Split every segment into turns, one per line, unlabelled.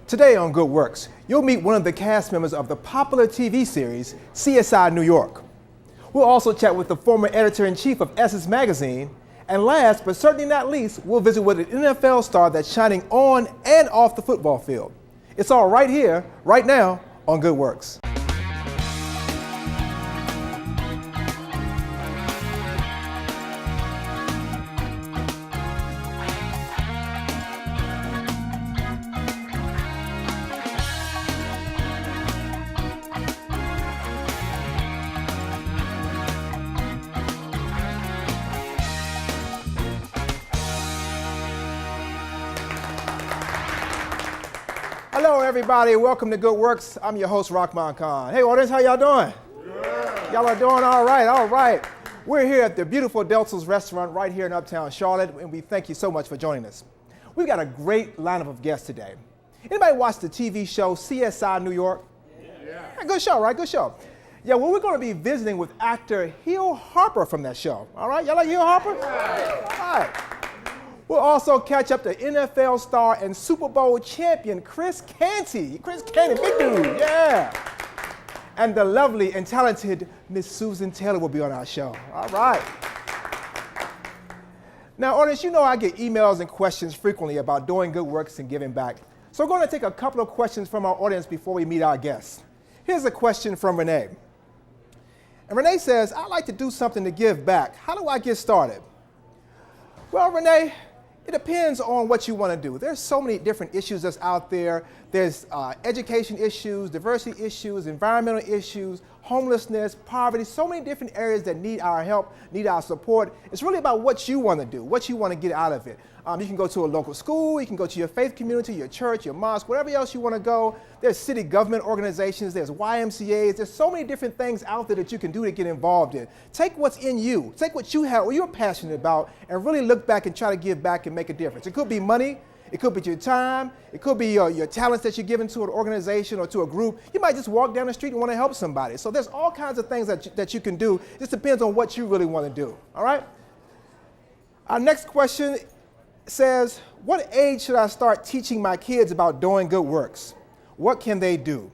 Today on Good Works, you'll meet one of the cast members of the popular TV series, CSI New York. We'll also chat with the former editor-in-chief of Essence Magazine. And last, but certainly not least, we'll visit with an NFL star that's shining on and off the football field. It's all right here, right now, on Good Works. Hello, everybody. Welcome to Good Works. I'm your host, Rahman Khan. Hey, audience, how y'all doing? Yeah. Y'all are doing all right, all right. We're here at the beautiful Delta's restaurant right here in Uptown Charlotte, and we thank you so much for joining us. We've got a great lineup of guests today. Anybody watch the TV show CSI New York? Yeah. Good show, right? Good show. Yeah, well, we're going to be visiting with actor Hill Harper from that show. All right, y'all like Hill Harper? Yeah. All right. We'll also catch up to NFL star and Super Bowl champion Chris Canty. Chris Canty, big dude, yeah. And the lovely and talented Miss Susan Taylor will be on our show. All right. Now, audience, you know I get emails and questions frequently about doing good works and giving back. So we're going to take a couple of questions from our audience before we meet our guests. Here's a question from Renee. And Renee says, I'd like to do something to give back. How do I get started? Well, Renee, it depends on what you want to do. There's so many different issues that's out there. There's education issues, diversity issues, environmental issues, homelessness, poverty, so many different areas that need our help, need our support. It's really about what you want to do, what you want to get out of it. You can go to a local school, you can go to your faith community, your church, your mosque, wherever else you want to go. There's city government organizations, there's YMCAs, there's so many different things out there that you can do to get involved in. Take what's in you, take what you have, what you're passionate about, and really look back and try to give back and make a difference. It could be money, it could be your time, it could be your talents that you're giving to an organization or to a group. You might just walk down the street and want to help somebody. So there's all kinds of things that you can do. It just depends on what you really want to do, all right? Our next question says, what age should I start teaching my kids about doing good works? What can they do?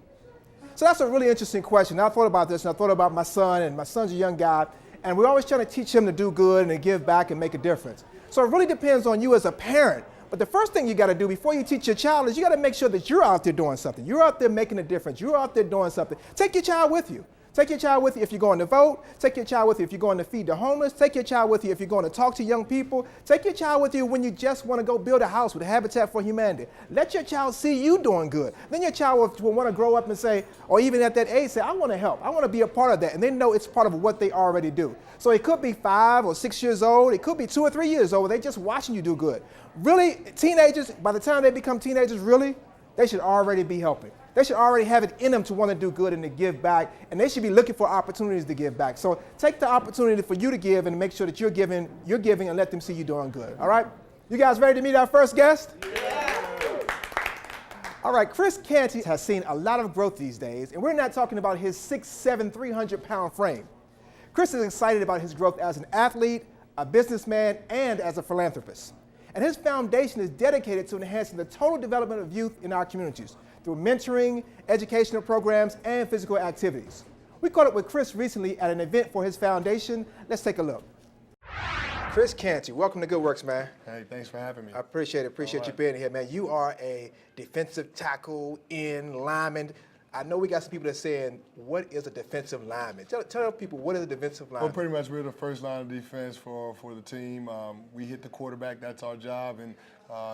So that's a really interesting question. I thought about this, and I thought about my son, and my son's a young guy, and we're always trying to teach him to do good and to give back and make a difference. So it really depends on you as a parent. But the first thing you got to do before you teach your child is you got to make sure that you're out there doing something. You're out there making a difference. You're out there doing something. Take your child with you. Take your child with you if you're going to vote. Take your child with you if you're going to feed the homeless. Take your child with you if you're going to talk to young people. Take your child with you when you just want to go build a house with Habitat for Humanity. Let your child see you doing good. Then your child will want to grow up and say, or even at that age, say, I want to help. I want to be a part of that. And they know it's part of what they already do. So it could be 5 or 6 years old. It could be 2 or 3 years old. They're just watching you do good. Really, teenagers, by the time they become teenagers, really, they should already be helping. They should already have it in them to want to do good and to give back, and they should be looking for opportunities to give back. So take the opportunity for you to give and make sure that you're giving and let them see you doing good, all right? You guys ready to meet our first guest? Yeah. All right, Chris Canty has seen a lot of growth these days, and we're not talking about his 6'7", 300-pound frame. Chris is excited about his growth as an athlete, a businessman, and as a philanthropist. And his foundation is dedicated to enhancing the total development of youth in our communities through mentoring, educational programs, and physical activities. We caught up with Chris recently at an event for his foundation. Let's take a look. Chris Canty, welcome to Good Works, man.
Hey, thanks for having me.
I appreciate it. Appreciate you being here, man. You are a defensive tackle, lineman. I know we got some people that are saying, what is a defensive lineman? Tell people, what is a defensive lineman?
Well, pretty much we're the first line of defense for the team. We hit the quarterback, that's our job, and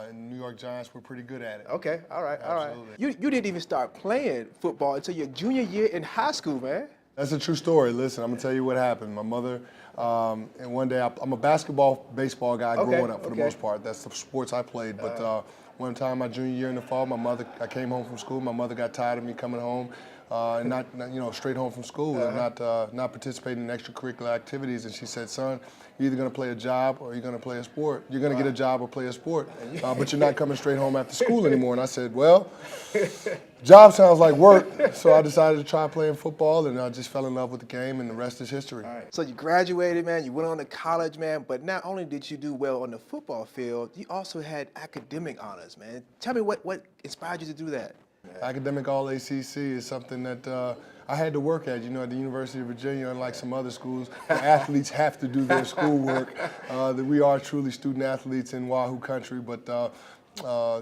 in the New York Giants, we're pretty good at it.
Okay, all right,
Absolutely.
all right. You didn't even start playing football until your junior year in high school, man.
That's a true story. Listen, I'm going to tell you what happened. My mother, and one day, I'm a basketball, baseball guy growing up for the most part. That's the sports I played, but one time, my junior year in the fall, I came home from school. My mother got tired of me coming home and not straight home from school and not participating in extracurricular activities. And she said, son, you're either going to play a job or you're going to play a sport. You're going to get a job or play a sport, but you're not coming straight home after school anymore. And I said, well, job sounds like work. So I decided to try playing football, and I just fell in love with the game, and the rest is history.
All right. So you graduated, man. You went on to college, man. But not only did you do well on the football field, you also had academic honors, man. Tell me what inspired you to do that?
Academic All-ACC is something that I had to work at. At the University of Virginia, unlike some other schools, the athletes have to do their schoolwork. That we are truly student athletes in Wahoo country. But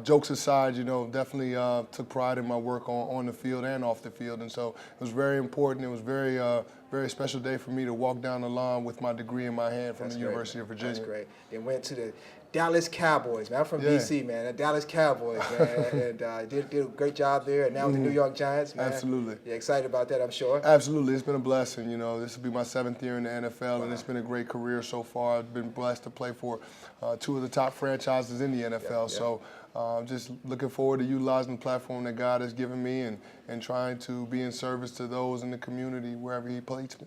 jokes aside, definitely took pride in my work on the field and off the field. And so it was very important. It was very special day for me to walk down the lawn with my degree in my hand from the University of Virginia.
That's great. Then went to the Dallas Cowboys, man. I'm from D.C., man. The Dallas Cowboys, man. And did a great job there. And now with the New York Giants, man.
Absolutely.
You're excited about that, I'm sure.
Absolutely. It's been a blessing. This will be my 7th year in the NFL, and it's been a great career so far. I've been blessed to play for 2 of the top franchises in the NFL. So just looking forward to utilizing the platform that God has given me and trying to be in service to those in the community wherever He plants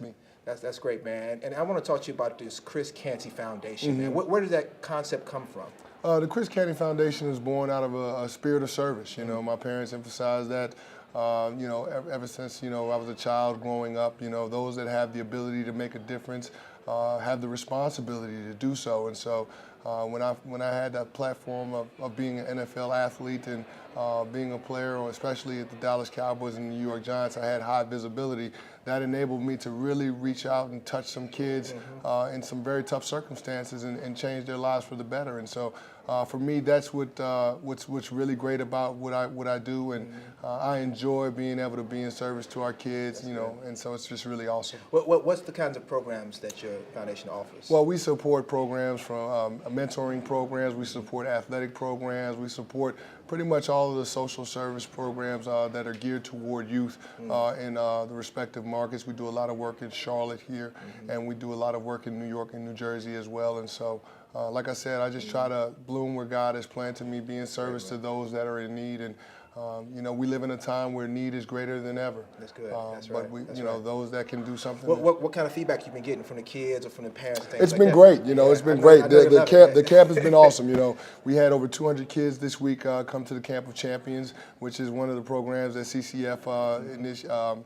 me.
That's great, man. And I want to talk to you about this Chris Canty Foundation, man. Where did that concept come from?
The Chris Canty Foundation is born out of a spirit of service. My parents emphasized that, ever since, I was a child growing up, those that have the ability to make a difference have the responsibility to do so. And so when I had that platform of being an NFL athlete and being a player, or especially at the Dallas Cowboys and the New York Giants, I had high visibility. That enabled me to really reach out and touch some kids in some very tough circumstances and change their lives for the better. And so for me, that's what's really great about what I do, and I enjoy being able to be in service to our kids, and so it's just really awesome.
What's the kinds of programs that your foundation offers?
Well, we support programs from mentoring programs, we support athletic programs, we support pretty much all of the social service programs that are geared toward youth in the respective markets. We do a lot of work in Charlotte here, and we do a lot of work in New York and New Jersey as well. And so, like I said, I just try to bloom where God has planted me, be in service to those that are in need. And we live in a time where need is greater than ever.
That's good. That's
right. But those that can do something.
What kind of feedback you've been getting from the kids or from the parents?
It's been great. It's been great. The camp has been awesome. We had over 200 kids this week come to the Camp of Champions, which is one of the programs that CCF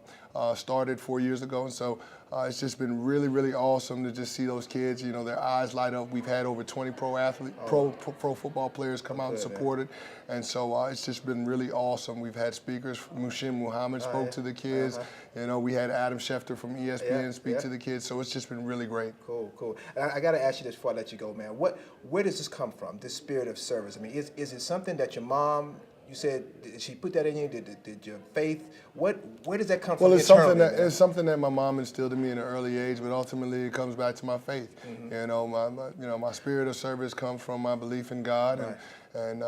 started 4 years ago. And so it's just been really, really awesome to just see those kids, their eyes light up. We've had over 20 pro football players come out and support it. And so it's just been really awesome. We've had speakers. Mushin Muhammad spoke to the kids. We had Adam Schefter from ESPN speak to the kids. So it's just been really great.
Cool. And I got to ask you this before I let you go, man. Where does this come from, this spirit of service? I mean, is it something that your mom, you said, did she put that in you? Did your faith? Where does that come from?
Well, it's something that my mom instilled in me in an early age, but ultimately it comes back to my faith. My spirit of service comes from my belief in God and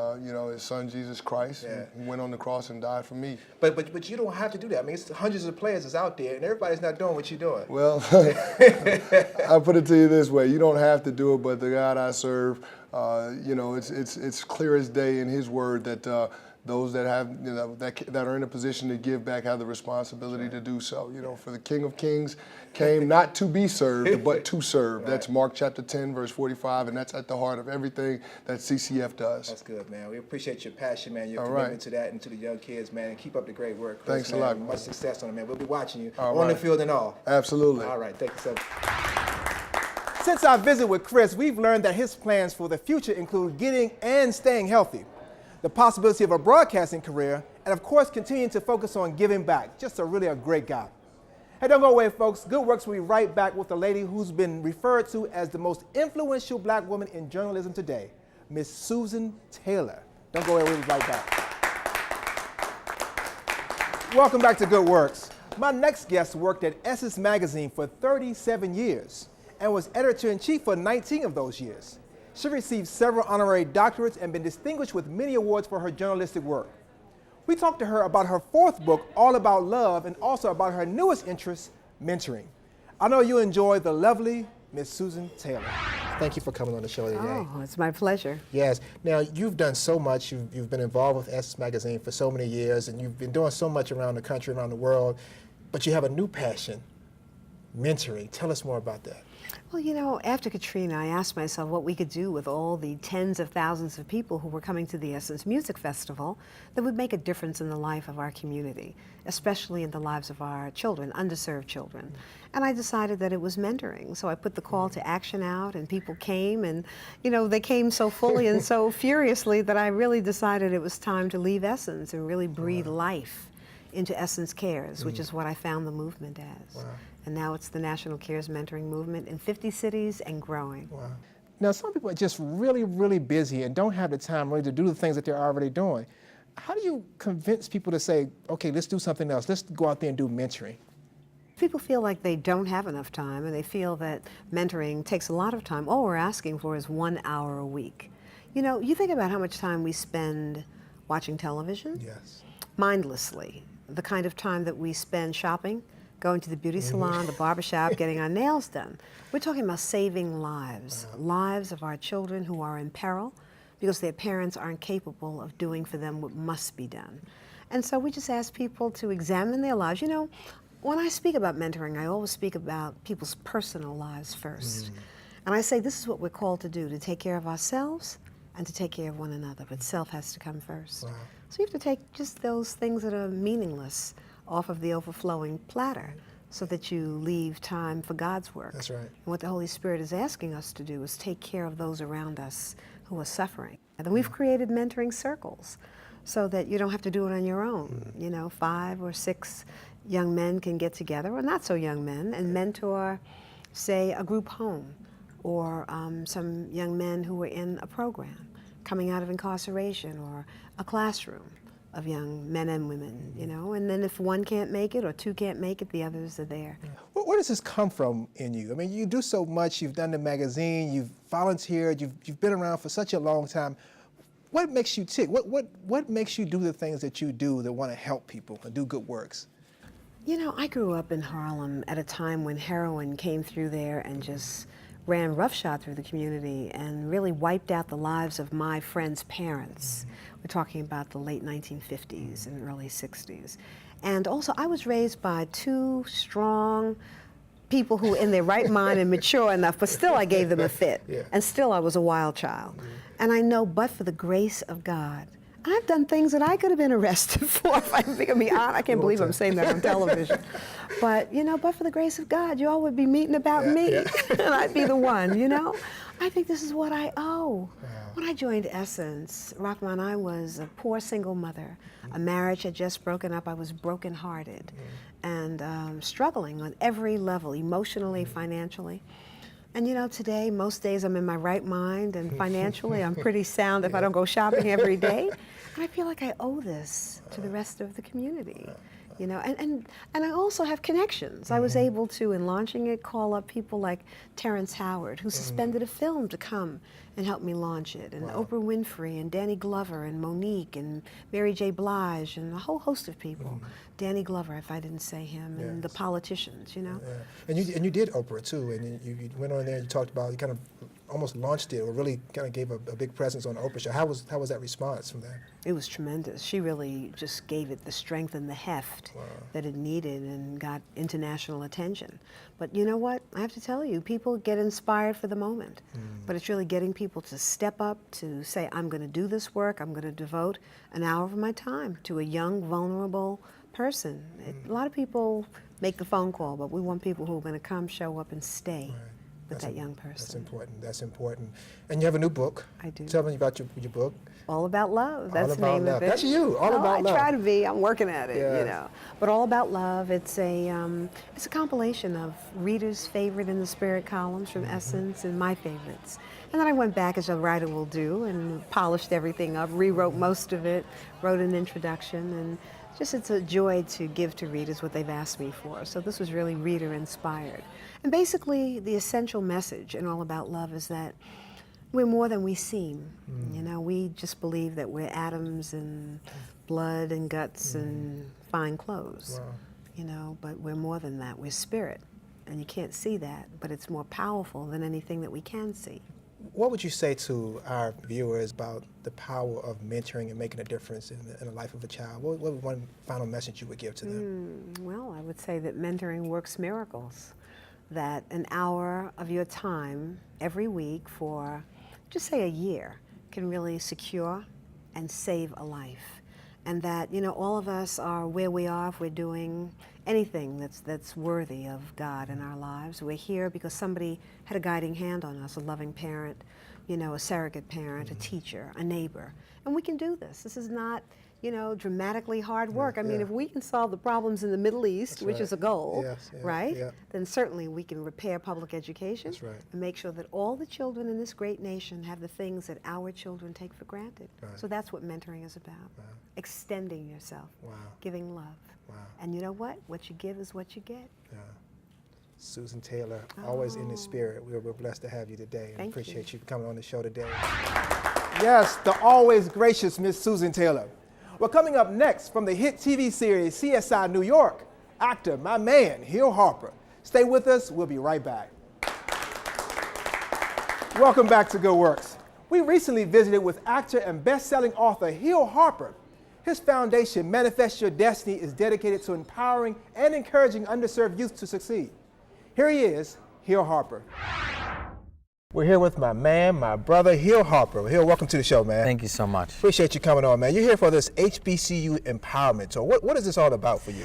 His Son Jesus Christ, who went on the cross and died for me.
But you don't have to do that. I mean, it's hundreds of players that's out there, and everybody's not doing what you're doing.
Well, I'll put it to you this way: you don't have to do it, but the God I serve, it's clear as day in His Word that. Those that have that are in a position to give back have the responsibility to do so. For the King of Kings came not to be served, but to serve. That's Mark chapter 10, verse 45, and that's at the heart of everything that CCF does.
That's good, man. We appreciate your passion, man, your commitment to that and to the young kids, man. And keep up the great work, Chris.
Thanks a lot.
Much success on it, man. We'll be watching you on the field and all.
Absolutely.
All right, thank you so much. Since our visit with Chris, we've learned that his plans for the future include getting and staying healthy, the possibility of a broadcasting career, and of course, continuing to focus on giving back. Just a great guy. Hey, don't go away, folks. Goodworks will be right back with a lady who's been referred to as the most influential black woman in journalism today, Miss Susan Taylor. Don't go away, we'll be right back. Welcome back to Goodworks. My next guest worked at Essence Magazine for 37 years and was editor-in-chief for 19 of those years. She received several honorary doctorates and been distinguished with many awards for her journalistic work. We talked to her about her 4th book, All About Love, and also about her newest interest, mentoring. I know you enjoy the lovely Miss Susan Taylor. Thank you for coming on the show today.
Oh, it's my pleasure.
Yes. Now, you've done so much. You've been involved with Essence Magazine for so many years, and you've been doing so much around the country, around the world, but you have a new passion, mentoring. Tell us more about that.
Well, you know, after Katrina, I asked myself what we could do with all the tens of thousands of people who were coming to the Essence Music Festival that would make a difference in the life of our community, especially in the lives of our children, underserved children. And I decided that it was mentoring. So I put the call to action out, and people came, and, you know, they came so fully and so furiously that I really decided it was time to leave Essence and really breathe life into Essence Cares, which is what I found the movement as.
Wow.
And now it's the National Cares Mentoring Movement in 50 cities and growing.
Wow. Now, some people are just really, really busy and don't have the time really to do the things that they're already doing. How do you convince people to say, okay, let's do something else. Let's go out there and do mentoring?
People feel like they don't have enough time, and they feel that mentoring takes a lot of time. All we're asking for is 1 hour a week. You know, you think about how much time we spend watching television.
Yes.
Mindlessly. The kind of time that we spend shopping, going to the beauty salon, the barbershop, getting our nails done. We're talking about saving lives, lives of our children who are in peril because their parents aren't capable of doing for them what must be done. And so we just ask people to examine their lives. You know, when I speak about mentoring, I always speak about people's personal lives first. And I say this is what we're called to do, to take care of ourselves and to take care of one another, but self has to come first.
Wow.
So you have to take just those things that are meaningless off of the overflowing platter so that you leave time for God's work.
That's right.
And what the Holy Spirit is asking us to do is take care of those around us who are suffering. And then we've created mentoring circles so that you don't have to do it on your own. You know, 5 or 6 young men can get together, or not so young men, and mentor, say, a group home or some young men who are in a program coming out of incarceration, or a classroom of young men and women, you know, and then if one can't make it or 2 can't make it, the others are there.
Where does this come from in you? I mean, you do so much. You've done the magazine, you've volunteered, you've been around for such a long time. What makes you tick? What makes you do the things that you do that want to help people and do good works?
You know, I grew up in Harlem at a time when heroin came through there and just ran roughshod through the community and really wiped out the lives of my friends' parents. We're talking about the late 1950s and early 60s. And also, I was raised by 2 strong people who were in their right mind and mature enough, but still I gave them a fit.
Yeah.
And still I was a wild child. And I know, but for the grace of God, I've done things that I could have been arrested for if I'm going to be honest. I can't believe I'm saying that on television. But, you know, but for the grace of God, you all would be meeting about me, and I'd be the one, you know? I think this is what I owe. When I joined Essence, Rahman, I was a poor single mother. A marriage had just broken up. I was brokenhearted and struggling on every level, emotionally, financially. And you know, today, most days I'm in my right mind, and financially I'm pretty sound if I don't go shopping every day. And I feel like I owe this to the rest of the community. You know, and I also have connections. I was able to, in launching it, call up people like Terrence Howard, who suspended a film to come and help me launch it, and Oprah Winfrey, and Danny Glover, and Monique, and Mary J. Blige, and a whole host of people. Danny Glover, if I didn't say him, and the politicians, you know.
And you did Oprah too, and you went on there and you talked about, you kind of almost launched it, or really kind of gave a big presence on the Oprah show. How was that response from that?
It was tremendous. She really just gave it the strength and the heft that it needed and got international attention. But you know what? I have to tell you, people get inspired for the moment. But it's really getting people to step up, to say, I'm going to do this work, I'm going to devote an hour of my time to a young, vulnerable person. A lot of people make the phone call, but we want people who are going to come, show up, and stay with that young person.
That's important. That's important. And you have a new book.
I do.
Tell me about your book.
All About Love. That's the name of it.
That's you. All About Love.
I try to be. I'm working at it.
Yes.
You know. But All About Love. It's a compilation of readers' favorite in the spirit columns from Essence and my favorites. And then I went back, as a writer will do, and polished everything up, rewrote most of it, wrote an introduction, and just it's a joy to give to readers what they've asked me for. So this was really reader-inspired. And basically, the essential message in All About Love is that we're more than we seem. You know, we just believe that we're atoms and blood and guts and fine clothes. You know, but we're more than that. We're spirit. and you can't see that, but it's more powerful than anything that we can see.
What would you say to our viewers about the power of mentoring and making a difference in the life of a child? What would one final message you would give to them?
Well, I would say that mentoring works miracles, that an hour of your time every week for, just say, a year can really secure and save a life. And that, you know, all of us are where we are if we're doing anything that's worthy of God in our lives. We're here because somebody had a guiding hand on us, a loving parent, you know, a surrogate parent, a teacher, a neighbor. And we can do this. This is not, you know, dramatically hard work. I mean, if we can solve the problems in the Middle East, which is a goal, right? Then certainly we can repair public education and make sure that all the children in this great nation have the things that our children take for granted. So that's what mentoring is about. Extending yourself, giving love. And you know what you give is what you get.
Susan Taylor, always in the spirit. We're blessed to have you today, and appreciate you coming on the show today. Yes, the always gracious Miss Susan Taylor. Well, coming up next from the hit TV series CSI New York, actor, my man, Hill Harper. Stay with us, we'll be right back. Welcome back to Goodworks. We recently visited with actor and best-selling author Hill Harper. His foundation, Manifest Your Destiny, is dedicated to empowering and encouraging underserved youth to succeed. Here he is, Hill Harper. We're here with my man, my brother, Hill Harper. Hill, welcome to the show, man.
Thank you so much.
Appreciate you coming on, man. You're here for this HBCU Empowerment Tour. What is this all about for you?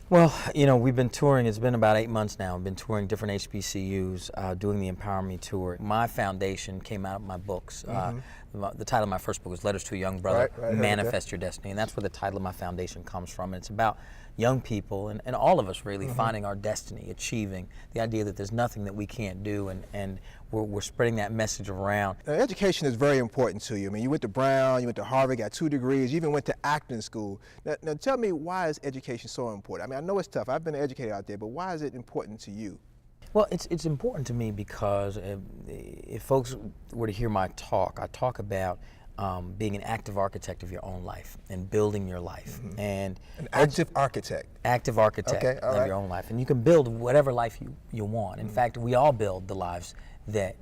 Well, you know, we've been touring, it's been about 8 months now. We've been touring different HBCUs, doing the Empower Me Tour. My foundation came out of my books. The title of my first book was Letters to a Young Brother, Manifest Your Destiny, and that's where the title of my foundation comes from. And it's about young people and all of us really finding our destiny, achieving the idea that there's nothing that we can't do, and we're spreading that message around.
Now, education is very important to you. I mean, you went to Brown, you went to Harvard, got 2 degrees, you even went to acting school. Now tell me, why is education so important? I mean, I know it's tough. I've been an educator out there, but why is it important to you?
Well, it's important to me because if folks were to hear my talk, I talk about being an active architect of your own life and building your life. And
an active architect.
Active architect of your own life. And you can build whatever life you want. In fact, we all build the lives that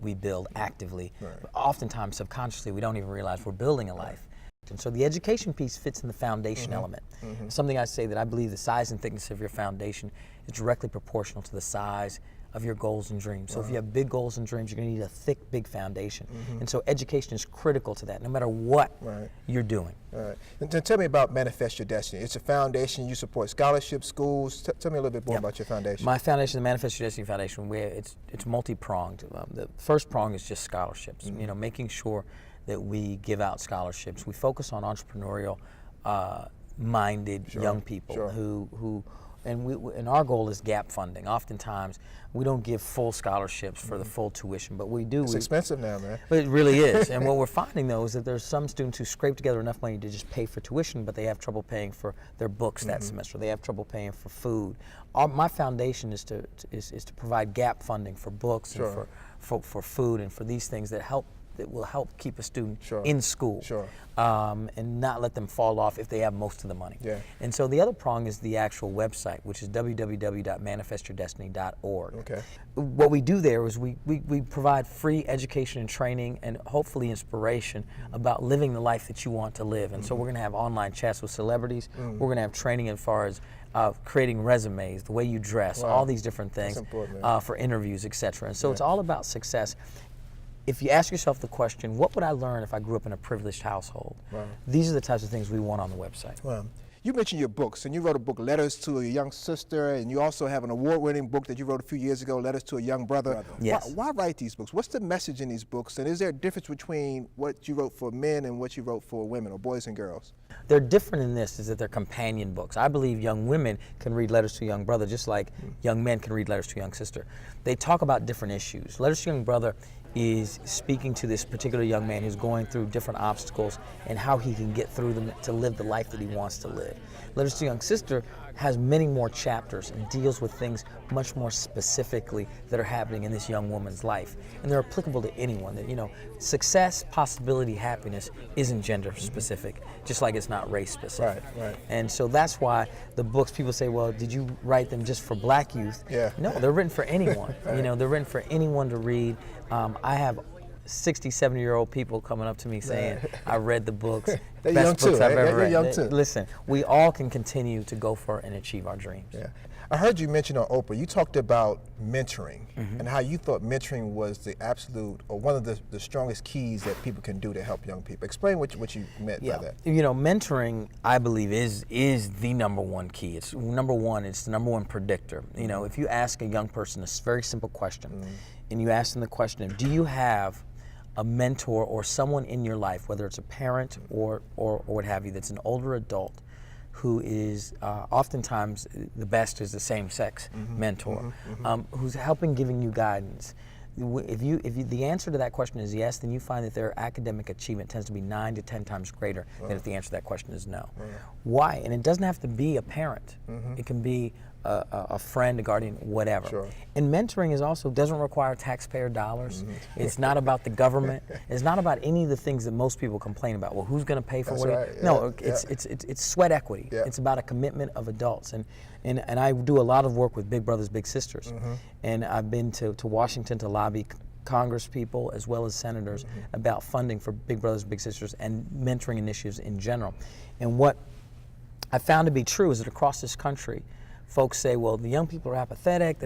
we build actively. But oftentimes, subconsciously, we don't even realize we're building a life. And so the education piece fits in the foundation element. Something I say that I believe the size and thickness of your foundation is directly proportional to the size of your goals and dreams. So if you have big goals and dreams, you're going to need a thick, big foundation. And so education is critical to that, no matter what you're doing.
And tell me about Manifest Your Destiny. It's a foundation. You support scholarships, schools. Tell me a little bit more about your foundation.
My foundation, the Manifest Your Destiny Foundation, it's multi-pronged. The first prong is just scholarships. You know, making sure that we give out scholarships. We focus on entrepreneurial minded young people who and our goal is gap funding. Oftentimes, we don't give full scholarships for the full tuition, but we do.
It's expensive now, man.
But it really is. And what we're finding, though, is that there's some students who scrape together enough money to just pay for tuition, but they have trouble paying for their books that semester. They have trouble paying for food. My foundation is to provide gap funding for books and for food and for these things that will help keep a student in school and not let them fall off if they have most of the money. And so the other prong is the actual website, which is www.manifestyourdestiny.org. What we do there is we provide free education and training and hopefully inspiration about living the life that you want to live. And so we're going to have online chats with celebrities. We're going to have training as far as creating resumes, the way you dress, all these different things for interviews, etc. And so it's all about success. If you ask yourself the question, what would I learn if I grew up in a privileged household? These are the types of things we want on the website.
You mentioned your books, and you wrote a book, Letters to a Young Sister, and you also have an award-winning book that you wrote a few years ago, Letters to a Young Brother.
Yes.
Why write these books? What's the message in these books, and is there a difference between what you wrote for men and what you wrote for women, or boys and girls?
They're different in this, is that they're companion books. I believe young women can read Letters to a Young Brother just like young men can read Letters to a Young Sister. They talk about different issues. Letters to a Young Brother is speaking to this particular young man who's going through different obstacles and how he can get through them to live the life that he wants to live. Letters to a Young Sister has many more chapters and deals with things much more specifically that are happening in this young woman's life. And they're applicable to anyone. That, you know, success, possibility, happiness isn't gender specific, just like it's not race specific.
Right.
And so that's why the books, people say, well, did you write them just for black youth?
Yeah.
No, they're written for anyone.
Right.
You know, they're written for anyone to read. I have 60, 70-year-old people coming up to me saying, I read the books,
They're
best
young
books
too,
I've
right?
ever
They're
read.
young too.
Listen, we all can continue to go for and achieve our dreams.
Yeah. I heard you mention on Oprah, you talked about mentoring and how you thought mentoring was the absolute, or one of the strongest keys that people can do to help young people. Explain what you meant by that.
You know, mentoring, I believe, is the number one key. It's the number one predictor. You know, if you ask a young person a very simple question, and you ask them the question, do you have a mentor or someone in your life, whether it's a parent or what have you, that's an older adult who is oftentimes the best is the same-sex mentor, who's helping, giving you guidance. If the answer to that question is yes, then you find that their academic achievement tends to be 9 to 10 times greater than if the answer to that question is no. Why? And it doesn't have to be a parent. It can be a friend, a guardian, whatever.
Sure.
And mentoring doesn't require taxpayer dollars. It's not about the government. It's not about any of the things that most people complain about. Well, who's going to pay for
That's
what?
right.
No,
Yeah.
it's sweat equity.
Yeah.
It's about a commitment of adults. And I do a lot of work with Big Brothers Big Sisters. And I've been to Washington to lobby Congress people as well as senators about funding for Big Brothers Big Sisters and mentoring initiatives in general. And what I found to be true is that across this country, folks say, well, the young people are apathetic.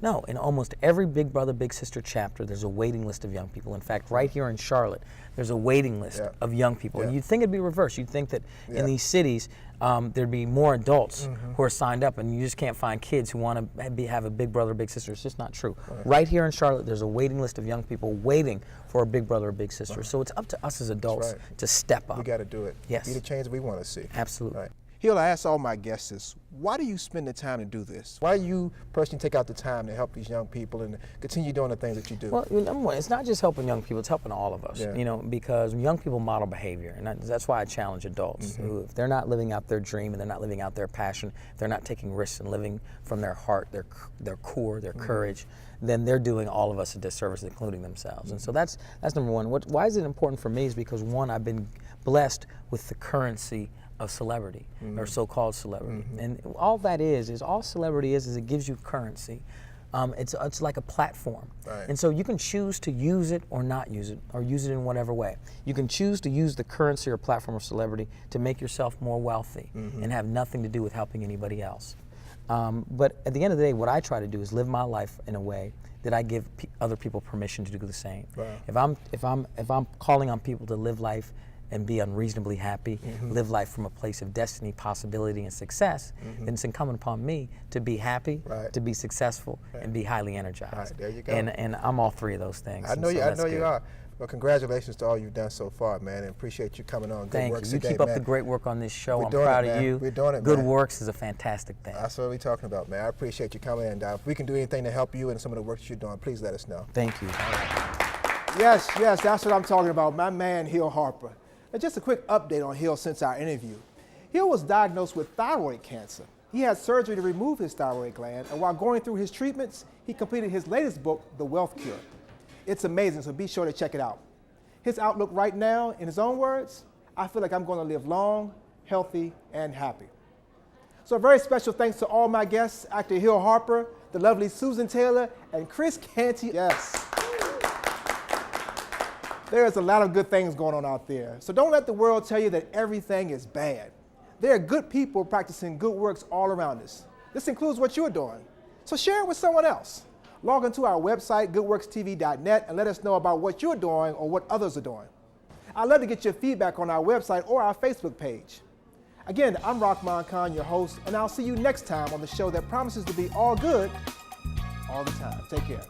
No, in almost every Big Brother Big Sister chapter, there's a waiting list of young people. In fact, right here in Charlotte, there's a waiting list of young people. And you'd think it'd be reversed. You'd think that in these cities, there'd be more adults who are signed up, and you just can't find kids who want to have a Big Brother Big Sister. It's just not true. Right here in Charlotte, there's a waiting list of young people waiting for a Big Brother or Big Sister. So it's up to us as adults to step up.
We got to do it.
Yes.
Be the change we want to see.
Absolutely.
Right. Hill, I ask all my guests this, why do you spend the time to do this? Why do you personally take out the time to help these young people and continue doing the things that you do?
Well, number one, it's not just helping young people, it's helping all of us, you know, because young people model behavior, and that's why I challenge adults who, if they're not living out their dream and they're not living out their passion, if they're not taking risks and living from their heart, their core, their courage, then they're doing all of us a disservice, including themselves. And so that's number one. Why is it important for me is because, one, I've been blessed with the currency of celebrity, or so-called celebrity. And all that is all celebrity is it gives you currency. It's like a platform.
Right.
And so you can choose to use it or not use it, or use it in whatever way. You can choose to use the currency or platform of celebrity to make yourself more wealthy and have nothing to do with helping anybody else. But at the end of the day, what I try to do is live my life in a way that I give other people permission to do the same.
Wow.
If I'm calling on people to live life and be unreasonably happy, live life from a place of destiny, possibility, and success, then it's incumbent upon me to be happy, to be successful, and be highly energized.
Right, there you go.
And I'm all three of those things.
I know you
good.
are. Well, congratulations to all you've done so far, man, and appreciate you coming on.
Thank
Goodworks
you. You
again,
keep up
man.
the great work on this show.
We're
I'm
doing
proud
it,
of
man.
you.
We're doing it, man.
Goodworks is a fantastic thing.
That's what we're talking about, man. I appreciate you coming in. If we can do anything to help you and some of the work that you're doing, please let us know.
Thank you.
Yes, that's what I'm talking about. My man, Hill Harper. And just a quick update on Hill since our interview. Hill was diagnosed with thyroid cancer. He had surgery to remove his thyroid gland, and while going through his treatments, he completed his latest book, The Wealth Cure. It's amazing, so be sure to check it out. His outlook right now, in his own words, I feel like I'm going to live long, healthy, and happy. So a very special thanks to all my guests, actor Hill Harper, the lovely Susan Taylor, and Chris Canty. Yes. There's a lot of good things going on out there. So don't let the world tell you that everything is bad. There are good people practicing good works all around us. This includes what you're doing. So share it with someone else. Log into our website, goodworkstv.net, and let us know about what you're doing or what others are doing. I'd love to get your feedback on our website or our Facebook page. Again, I'm Rahman Khan, your host, and I'll see you next time on the show that promises to be all good all the time. Take care.